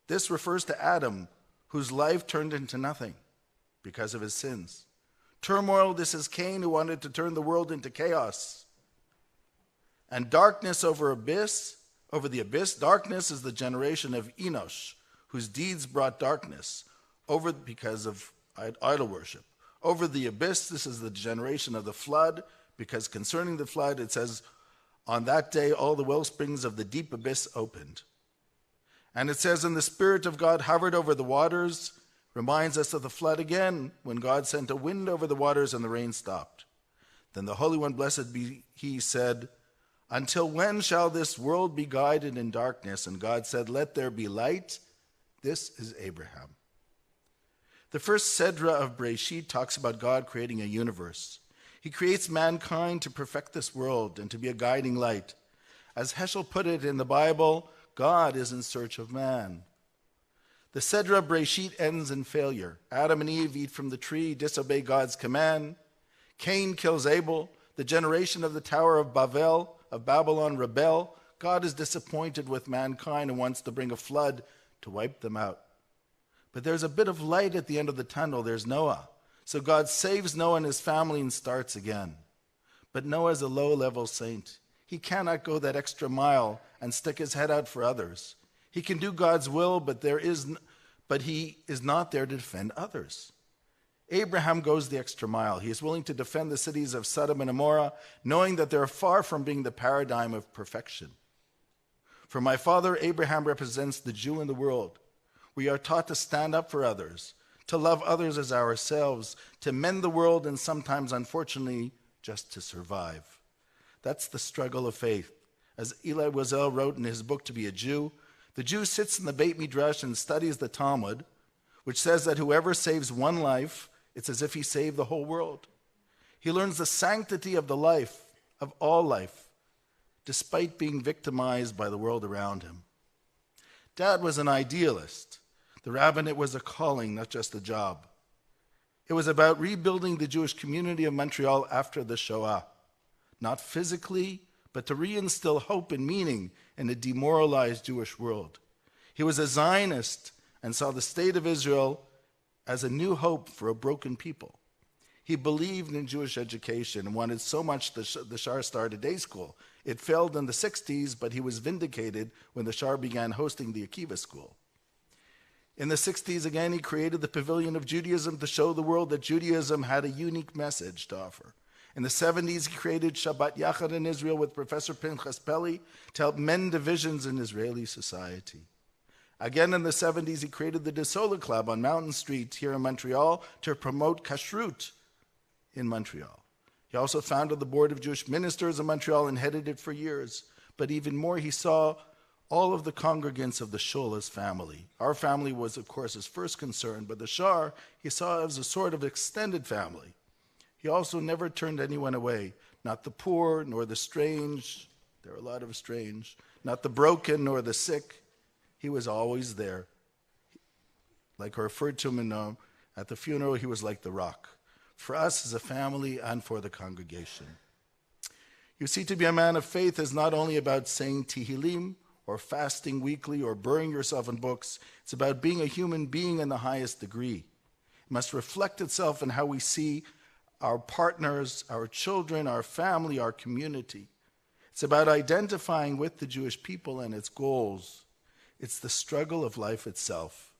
This refers to Adam, whose life turned into nothing because of his sins. Turmoil, this is Cain, who wanted to turn the world into chaos. And darkness over the abyss, darkness is the generation of Enosh, whose deeds brought darkness because of idol worship. Over the abyss, this is the generation of the flood, because concerning the flood, it says, on that day all the well springs of the deep abyss opened. And it says, and the Spirit of God hovered over the waters, reminds us of the flood again, when God sent a wind over the waters and the rain stopped. Then the Holy One, blessed be He, said, until when shall this world be guided in darkness? And God said, let there be light. This is Abraham. The first Sedra of Breshit talks about God creating a universe. He creates mankind to perfect this world and to be a guiding light. As Heschel put it in the Bible, God is in search of man. The Sedra of Breshit ends in failure. Adam and Eve eat from the tree, disobey God's command. Cain kills Abel. The generation of the Tower of Babylon rebel. God is disappointed with mankind and wants to bring a flood to wipe them out. But there's a bit of light at the end of the tunnel. There's Noah. So God saves Noah and his family and starts again. But Noah's a low-level saint. He cannot go that extra mile and stick his head out for others. He can do God's will, but he is not there to defend others. Abraham goes the extra mile. He is willing to defend the cities of Sodom and Gomorrah, knowing that they're far from being the paradigm of perfection. For my father, Abraham represents the Jew in the world. We are taught to stand up for others, to love others as ourselves, to mend the world, and sometimes, unfortunately, just to survive. That's the struggle of faith. As Eli Wiesel wrote in his book, To Be a Jew, the Jew sits in the Beit Midrash and studies the Talmud, which says that whoever saves one life, it's as if he saved the whole world. He learns the sanctity of the life, of all life, despite being victimized by the world around him. Dad was an idealist. The rabbinate was a calling, not just a job. It was about rebuilding the Jewish community of Montreal after the Shoah, not physically, but to reinstill hope and meaning in a demoralized Jewish world. He was a Zionist and saw the state of Israel as a new hope for a broken people. He believed in Jewish education and wanted so much the Shaar started day school. It failed in the 60s, but he was vindicated when the Shaar began hosting the Akiva school. In the 60s, again, he created the Pavilion of Judaism to show the world that Judaism had a unique message to offer. In the 70s, he created Shabbat Yachad in Israel with Professor Pinchas Peli to help mend divisions in Israeli society. Again, in the 70s, he created the De Sola Club on Mountain Street here in Montreal to promote kashrut in Montreal. He also founded the Board of Jewish Ministers in Montreal and headed it for years. But even more, he saw all of the congregants of the shul as family. Our family was, of course, his first concern, but the Shaar he saw as a sort of extended family. He also never turned anyone away, not the poor nor the strange. There are a lot of strange. Not the broken nor the sick. He was always there. Like I referred to him at the funeral, he was like the rock. For us as a family and for the congregation. You see, to be a man of faith is not only about saying Tehillim or fasting weekly or burying yourself in books. It's about being a human being in the highest degree. It must reflect itself in how we see our partners, our children, our family, our community. It's about identifying with the Jewish people and its goals. It's the struggle of life itself,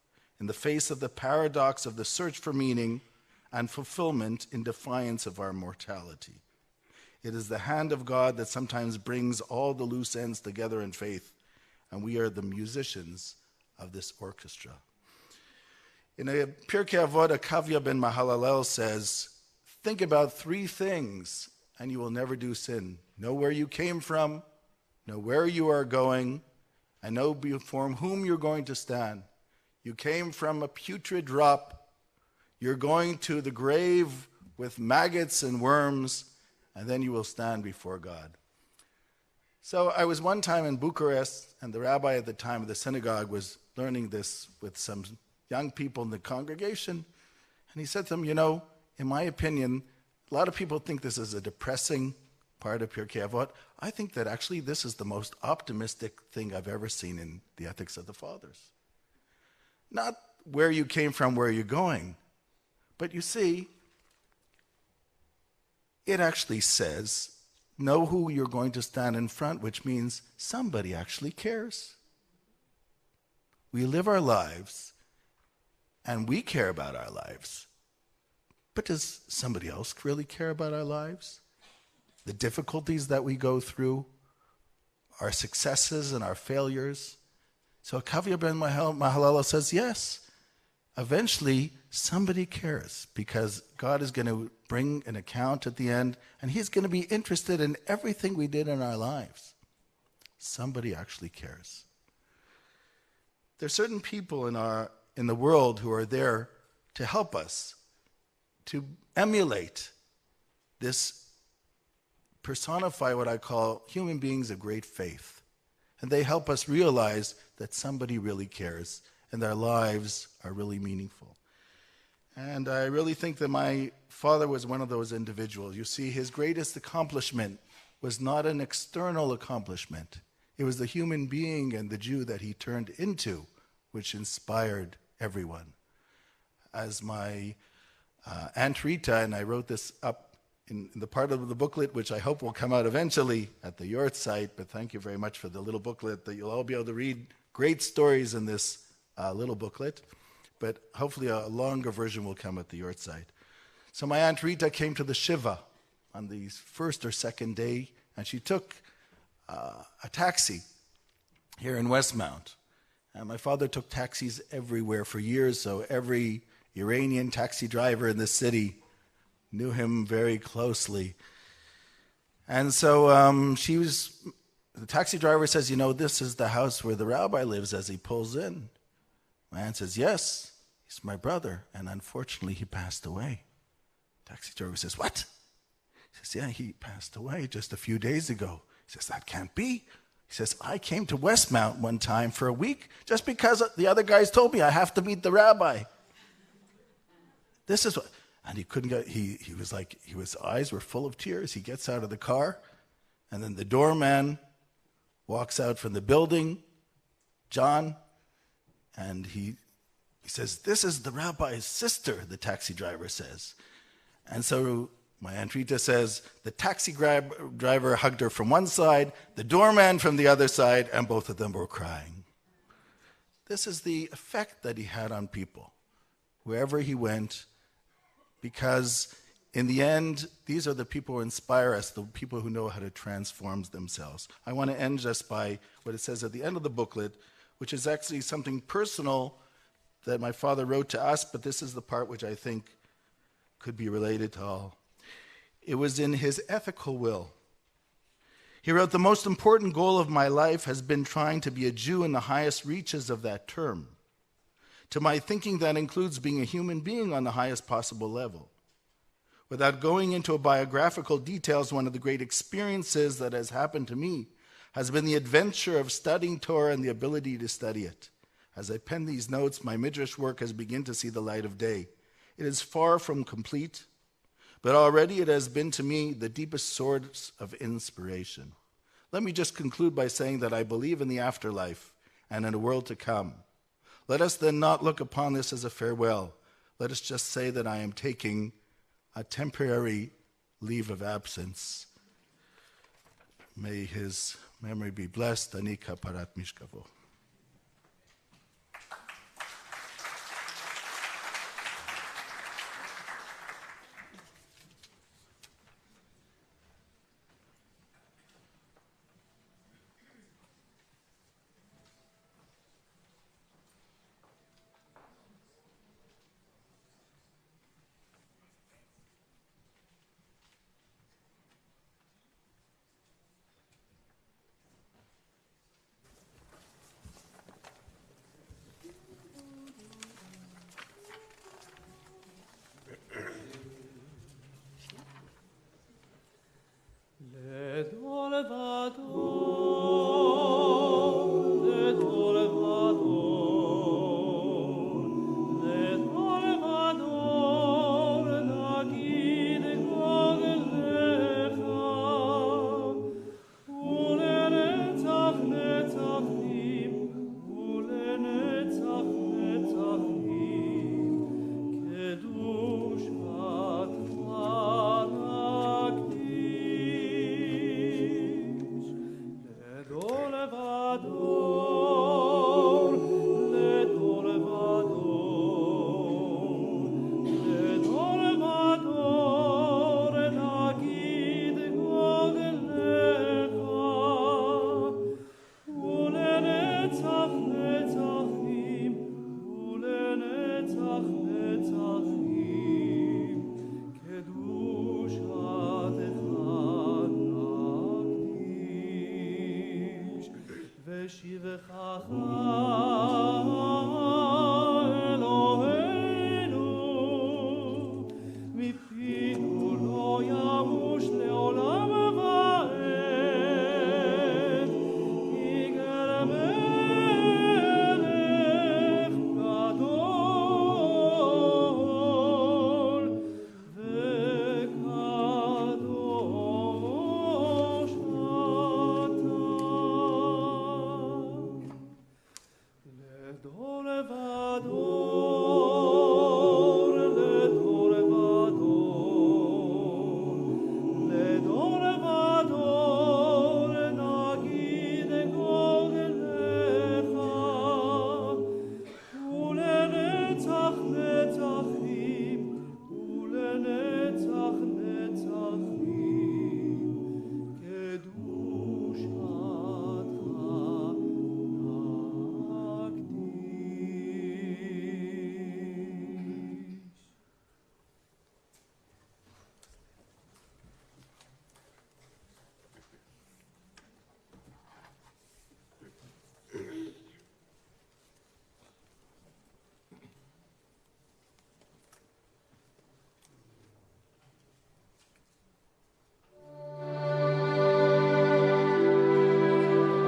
in the face of the paradox of the search for meaning and fulfillment in defiance of our mortality. It is the hand of God that sometimes brings all the loose ends together in faith, and we are the musicians of this orchestra. In a Pirkei Avot, Akavya ben Mahalalel says, think about three things, and you will never do sin. Know where you came from, know where you are going, and know before whom you're going to stand. You came from a putrid drop. You're going to the grave with maggots and worms, and then you will stand before God. So I was one time in Bucharest, and the rabbi at the time of the synagogue was learning this with some young people in the congregation, and he said to them, you know, in my opinion, a lot of people think this is a depressing part of Pirkei Avot. I think that actually this is the most optimistic thing I've ever seen in the Ethics of the Fathers. Not where you came from, where you're going, but you see, it actually says, know who you're going to stand in front, which means somebody actually cares. We live our lives, and we care about our lives. But does somebody else really care about our lives? The difficulties that we go through, our successes and our failures. So Akavya ben Mahalalel says, yes, eventually somebody cares because God is going to bring an account at the end, and he's going to be interested in everything we did in our lives. Somebody actually cares. There are certain people in the world who are there to help us, to emulate this, personify what I call human beings of great faith. And they help us realize that somebody really cares and their lives are really meaningful. And I really think that my father was one of those individuals. You see, his greatest accomplishment was not an external accomplishment. It was the human being and the Jew that he turned into, which inspired everyone. As my Aunt Rita, and I wrote this up in the part of the booklet, which I hope will come out eventually at the Yort site, but thank you very much for the little booklet that you'll all be able to read great stories in this little booklet, but hopefully a longer version will come at the Yort site. So my Aunt Rita came to the Shiva on the first or second day, and she took a taxi here in Westmount. And my father took taxis everywhere for years, so every Iranian taxi driver in the city knew him very closely. And so the taxi driver says, you know, this is the house where the rabbi lives as he pulls in. My aunt says, yes, he's my brother, and unfortunately he passed away. Taxi driver says, what? He says, yeah, he passed away just a few days ago. He says, that can't be. He says, I came to Westmount one time for a week just because the other guys told me I have to meet the rabbi. This is what, and he couldn't get, he was like, his eyes were full of tears. He gets out of the car, and then the doorman walks out from the building, John, and he says, this is the rabbi's sister, the taxi driver says. And so my Aunt Rita says, the taxi driver hugged her from one side, the doorman from the other side, and both of them were crying. this is the effect that he had on people, wherever he went, because in the end, these are the people who inspire us, the people who know how to transform themselves. I want to end just by what it says at the end of the booklet, which is actually something personal that my father wrote to us, but this is the part which I think could be related to all. It was in his ethical will. He wrote, "The most important goal of my life has been trying to be a Jew in the highest reaches of that term. To my thinking, that includes being a human being on the highest possible level. Without going into biographical details, one of the great experiences that has happened to me has been the adventure of studying Torah and the ability to study it. As I pen these notes, my midrash work has begun to see the light of day. It is far from complete, but already it has been to me the deepest source of inspiration. Let me just conclude by saying that I believe in the afterlife and in a world to come. Let us then not look upon this as a farewell. Let us just say that I am taking a temporary leave of absence. May his memory be blessed. Ani kaparat mishkavo."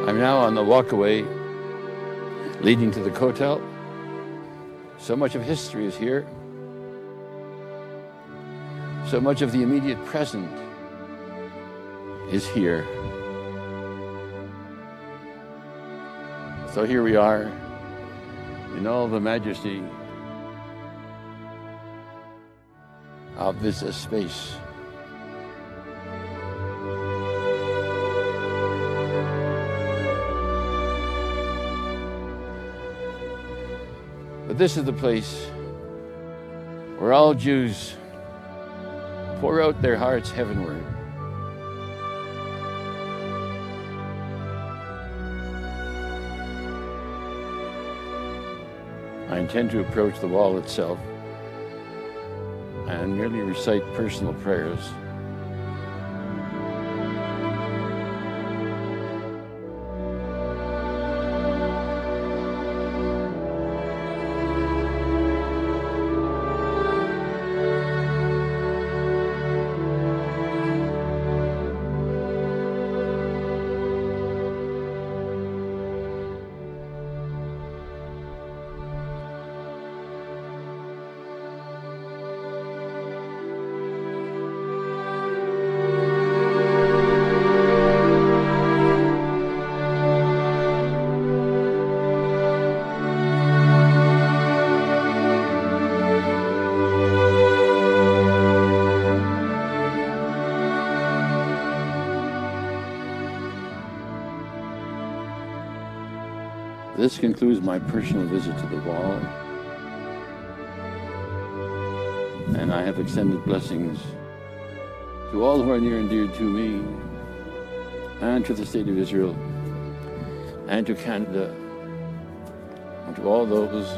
I'm now on the walkway leading to the Kotel. So much of history is here. So much of the immediate present is here. So here we are in all the majesty of this space. this is the place where all Jews pour out their hearts heavenward. I intend to approach the wall itself and merely recite personal prayers. This concludes my personal visit to the wall, and I have extended blessings to all who are near and dear to me, and to the State of Israel, and to Canada, and to all those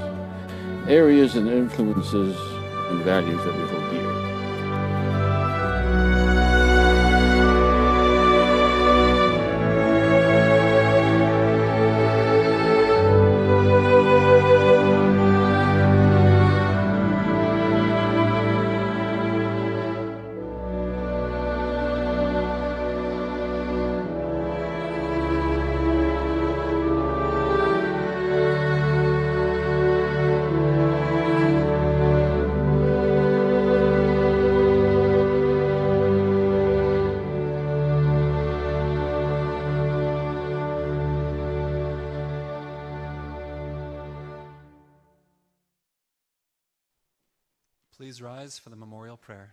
areas and influences and values that we hold dear. Please rise for the memorial prayer.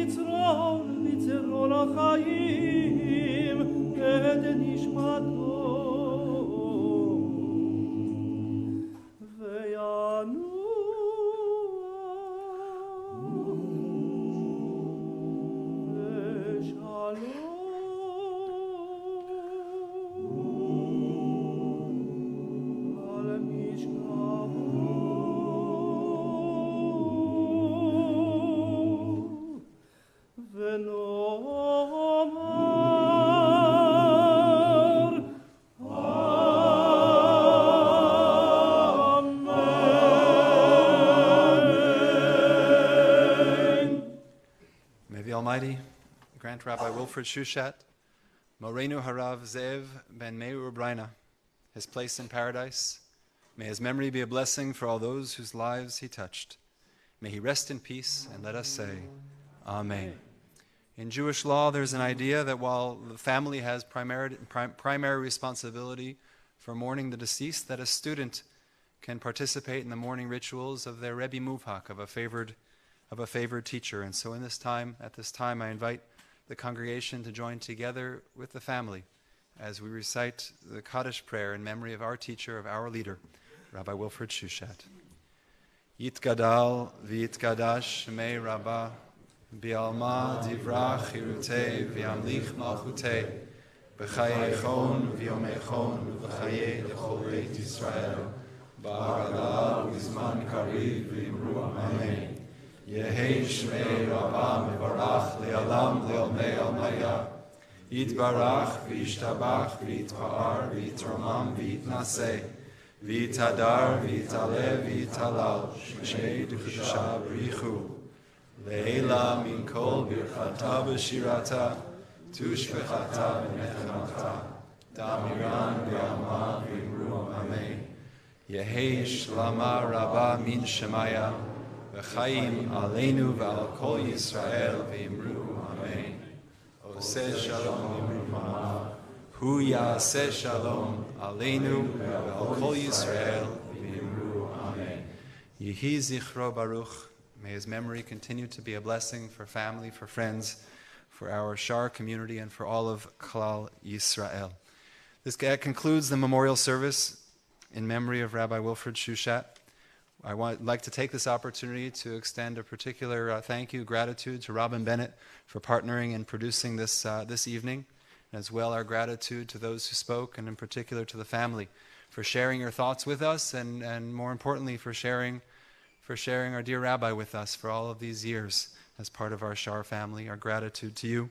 מצרור החיים את נשמתו Almighty grant Rabbi Wilfred Shuchat, Morenu Harav Zeev ben Meir Braina, his place in paradise. May his memory be a blessing for all those whose lives he touched. May he rest in peace, and let us say, Amen. In Jewish law, there's an idea that while the family has primary responsibility for mourning the deceased, that a student can participate in the mourning rituals of their Rebbe Muvhak, of a favored teacher. And so at this time, I invite the congregation to join together with the family as we recite the Kaddish prayer in memory of our teacher, of our leader, Rabbi Wilfred Shuchat. Yitgadal v'yitgadash shmei Rabbah, bi'alma divrach hirutei v'yamlich malchutei, b'chayei v'yomei v'chayei l'chol beit Yisrael, ba'agada u'zman kariv v'imru amen. Yehei Shmei Rabbah mevarach le'alam le'olmei almaya. Yitbarach v'yishtabach v'yitpa'ar v'yitramam v'yitnaseh v'yitadar v'yitale v'yitalal Shmei D'Kedusha B'richu Le'ela min kol birchata v'shirata tushvechata v'nechemata damiran v'yalma v'imru amen. Yehei Shlama Rabbah min Shemaya V'chaim aleinu v'al kol Yisrael v'imru amen. Oseh shalom imru ma'av. Hu ya'aseh shalom aleinu v'al kol Yisrael v'imru amen. Yehi zichro baruch. May his memory continue to be a blessing for family, for friends, for our Shaar community, and for all of Klal Yisrael. This concludes the memorial service in memory of Rabbi Wilfred Shuchat. I would like to take this opportunity to extend a particular thank you, gratitude to Robin Bennett for partnering and producing this evening, and as well our gratitude to those who spoke, and in particular to the family for sharing your thoughts with us, and more importantly for sharing our dear Rabbi with us for all of these years as part of our Shaar family. Our gratitude to you.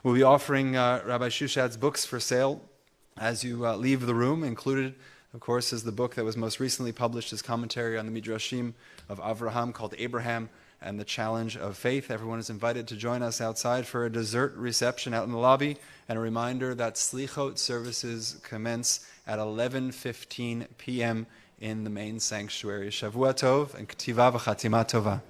We'll be offering Rabbi Shushat's books for sale as you leave the room. Included, of course, is the book that was most recently published as commentary on the Midrashim of Avraham, called Abraham and the Challenge of Faith. Everyone is invited to join us outside for a dessert reception out in the lobby, and a reminder that Selihot services commence at 11:15 p.m. in the main sanctuary. Shavua Tov and K'tiva v'Chatima Tova.